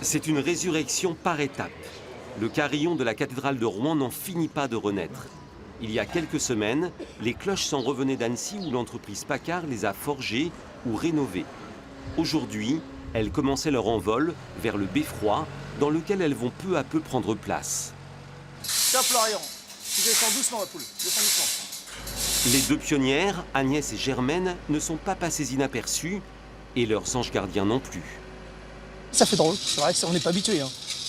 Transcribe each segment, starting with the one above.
C'est une résurrection par étapes. Le carillon de la cathédrale de Rouen n'en finit pas de renaître. Il y a quelques semaines, les cloches s'en revenaient d'Annecy où l'entreprise Paccard les a forgées ou rénovées. Aujourd'hui, elles commençaient leur envol vers le beffroi dans lequel elles vont peu à peu prendre place. Top Florian, tu descends doucement ma poule, descends doucement. Les deux pionnières, Agnès et Germaine, ne sont pas passées inaperçues et leurs anges gardiens non plus. Ça fait drôle, c'est vrai qu'on n'est pas habitué.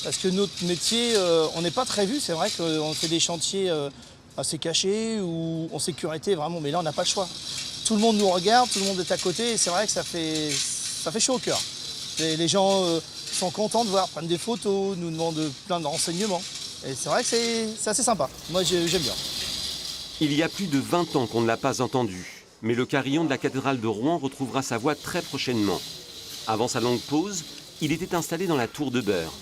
Parce que notre métier, on n'est pas très vu. C'est vrai qu'on fait des chantiers assez cachés ou en sécurité vraiment, mais là on n'a pas le choix. Tout le monde nous regarde, tout le monde est à côté et c'est vrai que ça fait chaud au cœur. Les gens sont contents de voir, prennent des photos, nous demandent plein de renseignements. Et c'est vrai que c'est assez sympa. Moi j'aime bien. Il y a plus de 20 ans qu'on ne l'a pas entendu, mais le carillon de la cathédrale de Rouen retrouvera sa voix très prochainement. Avant sa longue pause, il était installé dans la tour de Beurre.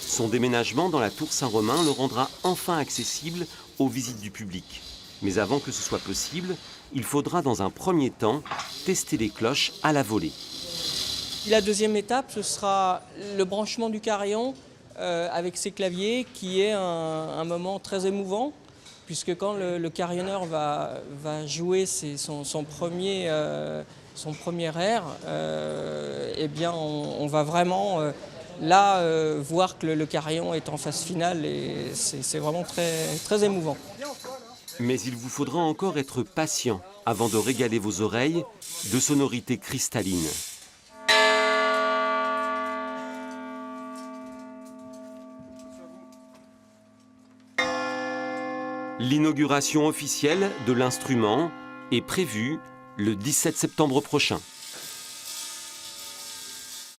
Son déménagement dans la tour Saint-Romain le rendra enfin accessible aux visites du public. Mais avant que ce soit possible, il faudra dans un premier temps tester les cloches à la volée. La deuxième étape, ce sera le branchement du carillon avec ses claviers, qui est un moment très émouvant, puisque quand le carillonneur va jouer son premier air, eh bien on va vraiment voir que le carillon est en phase finale et c'est vraiment très, très émouvant. Mais il vous faudra encore être patient avant de régaler vos oreilles de sonorités cristallines. L'inauguration officielle de l'instrument est prévue le 17 septembre prochain.